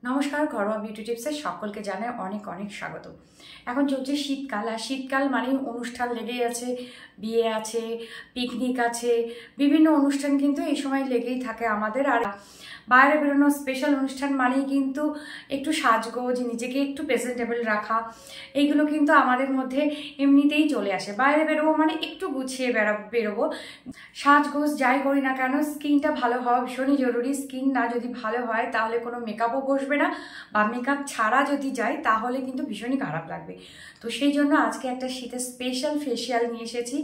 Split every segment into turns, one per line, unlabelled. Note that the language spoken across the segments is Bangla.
নমস্কার, ঘরোয়া বিউটি টিপসে সকলকে জানাই অনেক অনেক স্বাগত। এখন চলছে শীতকাল, আর শীতকাল মানেই অনুষ্ঠান লেগেই আছে। বিয়ে আছে, পিকনিক আছে, বিভিন্ন অনুষ্ঠান কিন্তু এই সময় লেগেই থাকে আমাদের। আর বাইরে বেরোনো স্পেশাল অনুষ্ঠান মানেই কিন্তু একটু সাজগোজ, নিজেকে একটু প্রেজেন্টেবল রাখা, এইগুলো কিন্তু আমাদের মধ্যে এমনিতেই চলে আসে। বাইরে বেরোবো মানে একটু গুছিয়ে বেরোবো। সাজগোজ যাই করি না কেন, স্কিনটা ভালো হওয়া ভীষণই জরুরি। স্কিন না যদি ভালো হয় তাহলে কোনো মেকআপও বসবে না, বা মেকআপ ছাড়া যদি যায় তাহলে কিন্তু ভীষণই খারাপ লাগবে। তো সেই জন্য আজকে একটা শীতের স্পেশাল ফেসিয়াল নিয়ে এসেছি,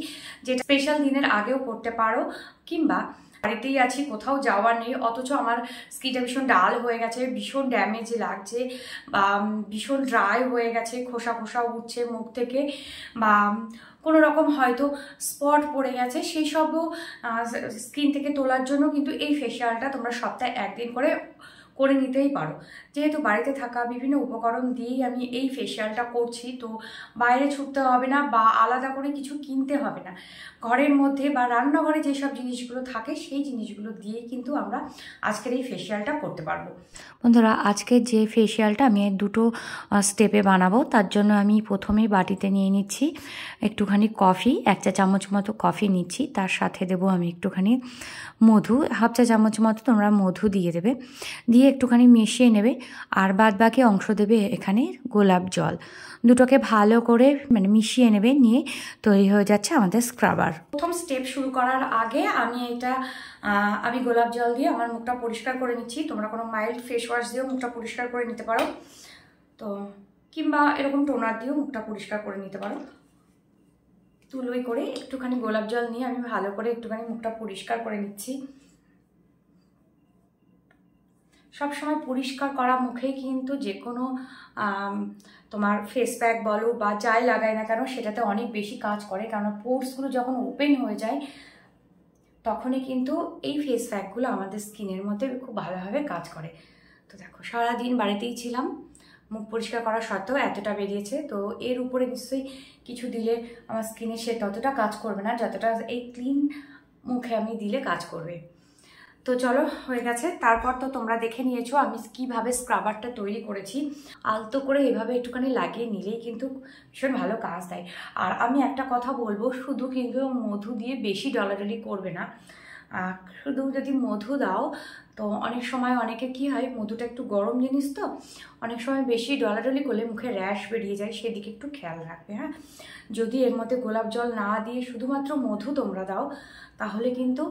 যেটা স্পেশাল দিনের আগেও করতে পারো, কিংবা বাড়িতেই আছি, কোথাও যাওয়ার নেই, অথচ আমার স্কিনটা ভীষণ ডাল হয়ে গেছে, ভীষণ ড্যামেজ লাগছে, বা ভীষণ ড্রাই হয়ে গেছে, খোসা খোসা উঠছে মুখ থেকে, বা কোনো রকম হয়তো স্পট পড়ে গেছে, সেই সবও স্কিন থেকে তোলার জন্য কিন্তু এই ফেসিয়ালটা তোমরা সপ্তাহে একদিন করে নিতেই পারো। যেহেতু বাড়িতে থাকা বিভিন্ন উপকরণ দিয়েই আমি এই ফেসিয়ালটা করছি, তো বাইরে ছুটতে হবে না বা আলাদা করে কিছু কিনতে হবে না। ঘরের মধ্যে বা রান্নাঘরে যেসব জিনিসগুলো থাকে সেই জিনিসগুলো দিয়েই কিন্তু আমরা আজকের এই ফেসিয়ালটা করতে পারবো।
বন্ধুরা, আজকে যে ফেসিয়ালটা আমি দুটো স্টেপে বানাবো, তার জন্য আমি প্রথমেই বাটিতে নিয়ে নিচ্ছি একটুখানি কফি, 1 চা চামচ মতো কফি নিচ্ছি। তার সাথে দেবো আমি একটুখানি মধু, 1/2 চা চামচ মতো তোমরা মধু দিয়ে দেবে, দিয়ে একটুখানি মিশিয়ে নেবে। আর বাদ বাকি অংশ দেবে এখানে গোলাপ জল। দুটোকে ভালো করে মিশিয়ে নেবে, নিয়ে তৈরি হয়ে যাচ্ছে আমাদের স্ক্রাবার।
প্রথম স্টেপ শুরু করার আগে আমি গোলাপ জল দিয়ে আমার মুখটা পরিষ্কার করে নিচ্ছি। তোমরা কোনো মাইল্ড ফেস ওয়াশ দিয়েও মুখটা পরিষ্কার করে নিতে পারো, তো কিংবা এরকম টোনার দিয়েও মুখটা পরিষ্কার করে নিতে পারো। তুলোই করে একটুখানি গোলাপ জল নিয়ে আমি ভালো করে একটুখানি মুখটা পরিষ্কার করে নিচ্ছি। সবসময় পরিষ্কার করা মুখেই কিন্তু যে কোনো তোমার ফেস প্যাক বলো বা যাই লাগায় না কেন, সেটাতে অনেক বেশি কাজ করে। কারণ পোর্সগুলো যখন ওপেন হয়ে যায় তখনই কিন্তু এই ফেস প্যাকগুলো আমাদের স্কিনের মধ্যে খুব ভালোভাবে কাজ করে। তো দেখো, সারাদিন বাড়িতেই ছিলাম, মুখ পরিষ্কার করা সত্ত্বেও এতটা বেরিয়েছে। তো এর উপরে নিশ্চয়ই কিছু দিলে আমার স্কিনে সে ততটা কাজ করবে না যতটা এই ক্লিন মুখে আমি দিলে কাজ করবে। তো চলো, হয়ে গেছে। তারপর তো তোমরা দেখে নিয়েছো আমি কিভাবে স্ক্রাবারটা তৈরি করেছি। আলতো করে এভাবে একটুখানি লাগিয়ে নিলেই কিন্তু ভীষণ ভালো কাজ দেয়। আর আমি একটা কথা বলবো, শুধু কিন্তু মধু দিয়ে বেশি ডলাডলি করবে না। শুধু যদি মধু দাও তো অনেক সময় অনেকে কি হয়, মধুটা একটু গরম জিনিস, তো অনেক সময় বেশি ডলাডলি করলে মুখে র্যাশ বেরিয়ে যায়, সেদিকে একটু খেয়াল রাখবে। হ্যাঁ, যদি এর মধ্যে গোলাপ জল না দিয়ে শুধুমাত্র মধু তোমরা দাও তাহলে কিন্তু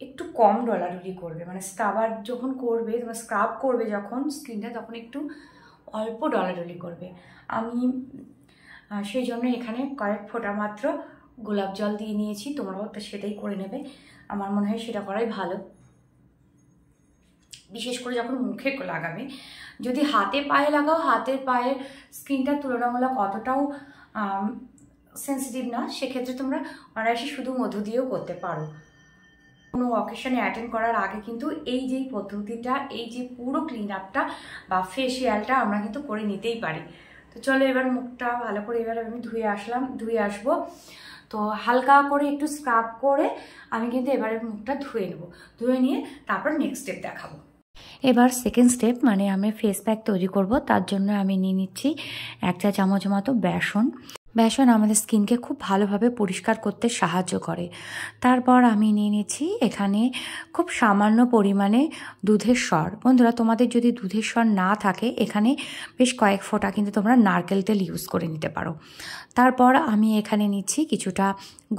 একটু কম ডলাডলি করবে। মানে স্ক্রাবার যখন করবে, তোমার স্ক্রাব করবে যখন স্কিনটা, তখন একটু অল্প ডলাডলি করবে। আমি সেই জন্য এখানে কয়েক ফোঁটা মাত্র গোলাপ জল দিয়ে নিয়েছি। তোমরাও তো সেটাই করে নেবে, আমার মনে হয় সেটা করাই ভালো। বিশেষ করে যখন মুখে লাগাবে। যদি হাতে পায়ে লাগাও, হাতের পায়ের স্কিনটা তুলনামূলক অতটাও সেন্সিটিভ না, সেক্ষেত্রে তোমরা অনায়াসে শুধু মধু দিয়েও করতে পারো। কোনো অকেশনে অ্যাটেন্ড করার আগে কিন্তু এই যে পদ্ধতিটা, এই যে পুরো ক্লিন আপটা বা ফেসিয়ালটা আমরা কিন্তু করে নিতেই পারি। তো চলো, এবার মুখটা ভালো করে এবার আমি ধুয়ে আসবো। তো হালকা করে একটু স্ক্রাব করে আমি কিন্তু এবারে মুখটা ধুয়ে নেবো। ধুয়ে নিয়ে তারপর নেক্সট স্টেপ দেখাবো।
এবার সেকেন্ড স্টেপ, আমি ফেস প্যাক তৈরি করব। তার জন্য আমি নিয়ে নিচ্ছি 1 চা চামচ মতো বেসন। বেসন আমাদের স্কিনকে খুব ভালোভাবে পরিষ্কার করতে সাহায্য করে। তারপর আমি নিয়ে নিচ্ছি এখানে খুব সামান্য পরিমাণে দুধের স্বর। বন্ধুরা, তোমাদের যদি দুধের স্বর না থাকে, এখানে বেশ কয়েক ফোঁটা কিন্তু তোমরা নারকেল তেল ইউজ করে নিতে পারো। তারপর আমি এখানে নিচ্ছি কিছুটা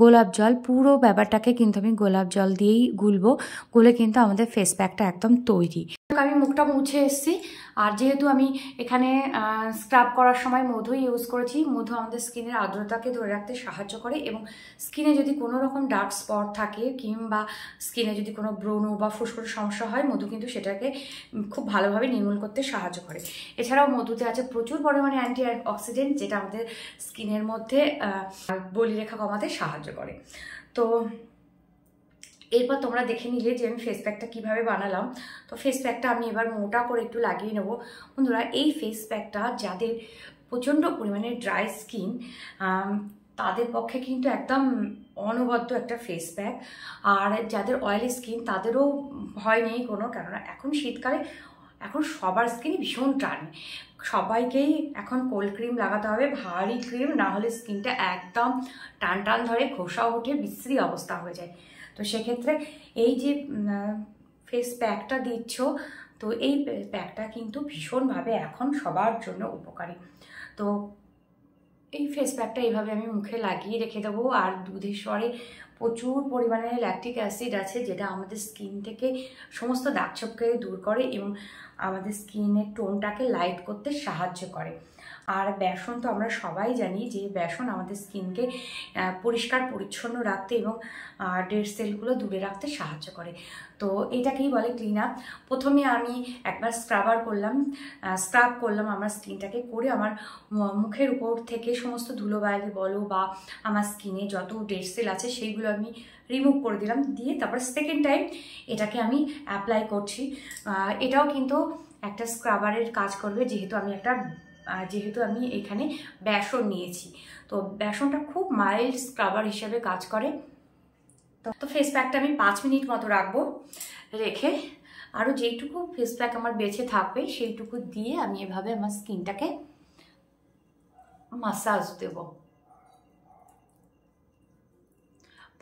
গোলাপ জল। পুরো ব্যাপারটাকে কিন্তু আমি গোলাপ জল দিয়েই গুলবো, গুলে কিন্তু আমাদের ফেস প্যাকটা একদম তৈরি।
আমি মুখটা মুছে এসেছি, আর যেহেতু আমি এখানে স্ক্রাব করার সময় মধু ইউজ করেছি, মধু আমাদের স্কিনের আর্দ্রতাকে ধরে রাখতে সাহায্য করে, এবং স্কিনে যদি কোনো রকম ডার্ক স্পট থাকে কিংবা স্কিনে যদি কোনো ব্রণ বা ফুসফুসের সমস্যা হয়, মধু কিন্তু সেটাকে খুব ভালোভাবে নির্মূল করতে সাহায্য করে। এছাড়াও মধুতে আছে প্রচুর পরিমাণে অ্যান্টি অক্সিডেন্ট, যেটা আমাদের স্কিনের মধ্যে বলিরেখা কমাতে সাহায্য করে। তো এরপর তোমরা দেখে নিলে যে আমি ফেস প্যাকটা কীভাবে বানালাম। তো ফেস প্যাকটা আমি এবার মোটা করে একটু লাগিয়ে নেবো। বন্ধুরা, এই ফেস প্যাকটা যাদের প্রচণ্ড পরিমাণে ড্রাই স্কিন, তাদের পক্ষে কিন্তু একদম অনবদ্য একটা ফেস প্যাক। আর যাদের অয়েলি স্কিন তাদেরও ভয় নেই কোনো, কেননা এখন শীতকালে এখন সবার স্কিনই ভীষণ টানে, সবাইকেই এখন কোল্ড ক্রিম লাগাতে হবে, ভারী ক্রিম, না হলে স্কিনটা একদম টান টান ধরে, খোসা ওঠে, বিশ্রী অবস্থা হয়ে যায়। তো সেক্ষেত্রে এই যে ফেস প্যাকটা দিচ্ছ, তো এই প্যাকটা কিন্তু ভীষণভাবে এখন সবার জন্য উপকারী। তো এই ফেস প্যাকটা এইভাবে আমি মুখে লাগিয়ে রেখে দেবো। আর দুধের স্বরে প্রচুর পরিমাণে ল্যাকটিক অ্যাসিড আছে, যেটা আমাদের স্কিন থেকে সমস্ত দাগছোপকে দূর করে এবং আমাদের স্কিনের টোনটাকে লাইট করতে সাহায্য করে। আর বেসন তো আমরা সবাই জানি যে বেসন আমাদের স্কিনকে পরিষ্কার পরিচ্ছন্ন রাখতে এবং ডেড সেলগুলো দূরে রাখতে সাহায্য করে। তো এটাকেই বলে ক্লিন আপ। প্রথমে আমি একবার স্ক্রাব করলাম আমার স্কিনটাকে, করে আমার মুখের উপর থেকে সমস্ত ধুলোবালি বলো বা আমার স্কিনে যত ডেড সেল আছে সেইগুলো আমি রিমুভ করে দিলাম, দিয়ে তারপর সেকেন্ড টাইম এটাকে আমি অ্যাপ্লাই করছি। এটাও কিন্তু একটা স্ক্রাবারের কাজ করবে, যেহেতু আমি এখানে বেসন নিয়েছি। তো বেসনটা খুব মাইল্ড স্ক্রাবার হিসেবে কাজ করে। তো ফেস প্যাকটা আমি 5 মিনিট মতো রাখবো, রেখে আরও যেইটুকু ফেস প্যাক আমার বেঁচে থাকবে সেইটুকু দিয়ে আমি এভাবে আমার স্কিনটাকে মাসাজ দেব।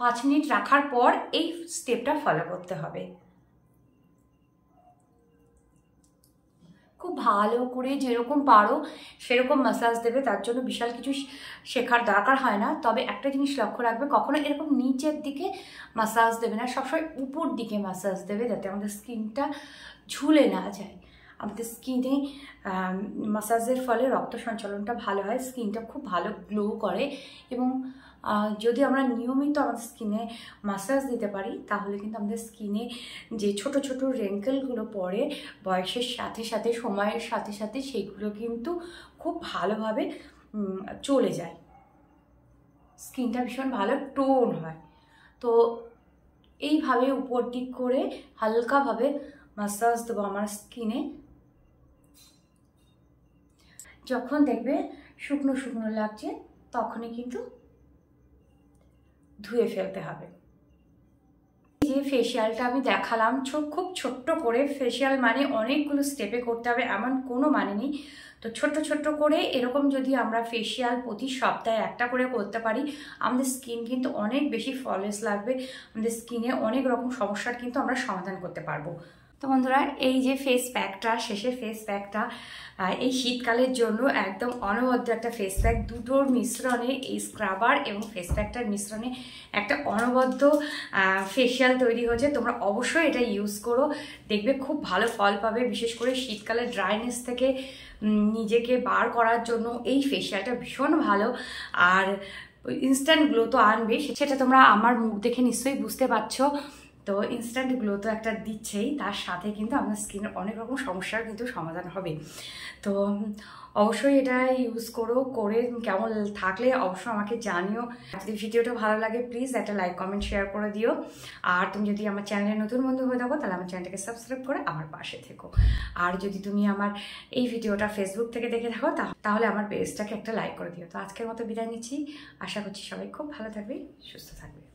5 মিনিট রাখার পর এই স্টেপটা ফলো করতে হবে। খুব ভালো করে যেরকম পারো সেরকম মাসাজ দেবে, তার জন্য বিশাল কিছু শেখার দরকার হয় না। তবে একটা জিনিস লক্ষ্য রাখবে, কখনো এরকম নিচের দিকে মাসাজ দেবে না, সবসময় উপর দিকে মাসাজ দেবে, যাতে আমাদের স্কিনটা ঝুলে না যায়। আমাদের স্কিনে মাসাজের ফলে রক্ত সঞ্চালনটা ভালো হয়, স্কিনটা খুব ভালো গ্লো করে এবং যদি আমরা নিয়মিত আমাদের স্কিনে মাসাজ দিতে পারি তাহলে কিন্তু আমাদের স্কিনে যে ছোট ছোট রেঙ্কেলগুলো পড়ে বয়সের সাথে সাথে, সময়ের সাথে সাথে, সেইগুলো কিন্তু খুব ভালোভাবে চলে যায়, স্কিনটা ভীষণ ভালো টোন হয়। তো এইভাবে উপর দিক করে হালকাভাবে মাসাজ দেবো আমার স্কিনে। যখন দেখবে শুকনো শুকনো লাগছে তখনই কিন্তু ধুয়ে ফেলতে হবে। যে ফেসিয়ালটা আমি দেখালাম খুব ছোট্ট করে, ফেসিয়াল মানে অনেকগুলো স্টেপে করতে হবে এমন কোনো মানে নেই। তো ছোট্ট ছোট্ট করে এরকম যদি আমরা ফেসিয়াল প্রতি সপ্তাহে একটা করে করতে পারি, আমাদের স্কিন কিন্তু অনেক বেশি ফ্ললেস লাগবে, আমাদের স্কিনে অনেক রকম সমস্যার কিন্তু আমরা সমাধান করতে পারবো। তো বন্ধুরা, এই যে ফেস প্যাকটা, শেষের ফেস প্যাকটা এই শীতকালের জন্য একদম অনবদ্য একটা ফেস প্যাক। দুটোর মিশ্রণে, এই স্ক্রাবার এবং ফেস প্যাকটার মিশ্রণে একটা অনবদ্য ফেসিয়াল তৈরি হয়েছে। তোমরা অবশ্যই এটা ইউজ করো, দেখবে খুব ভালো ফল পাবে। বিশেষ করে শীতকালের ড্রাইনেস থেকে নিজেকে বার করার জন্য এই ফেসিয়ালটা ভীষণ ভালো। আর ইনস্ট্যান্ট গ্লো তো আনবে, সেটা তোমরা আমার মুখ দেখে নিশ্চয়ই বুঝতে পারছো। তো ইনস্ট্যান্ট গ্লো তো একটা দিচ্ছেই, তার সাথে কিন্তু আপনার স্কিনের অনেক রকম সমস্যার কিন্তু সমাধান হবে। তো অবশ্যই এটা ইউজ করো, করে কেমন থাকলে অবশ্যই আমাকে জানিও। যদি ভিডিওটা ভালো লাগে প্লিজ একটা লাইক, কমেন্ট, শেয়ার করে দিও। আর তুমি যদি আমার চ্যানেলে নতুন বন্ধু হয়ে থাকো তাহলে আমার চ্যানেলটাকে সাবস্ক্রাইব করে আমার পাশে থেকো। আর যদি তুমি আমার এই ভিডিওটা ফেসবুক থেকে দেখে থাকো তাহলে আমার পেজটাকে একটা লাইক করে দিও। তো আজকের মতো বিদায় নিচ্ছি, আশা করছি সবাই খুব ভালো থাকবে, সুস্থ থাকবে।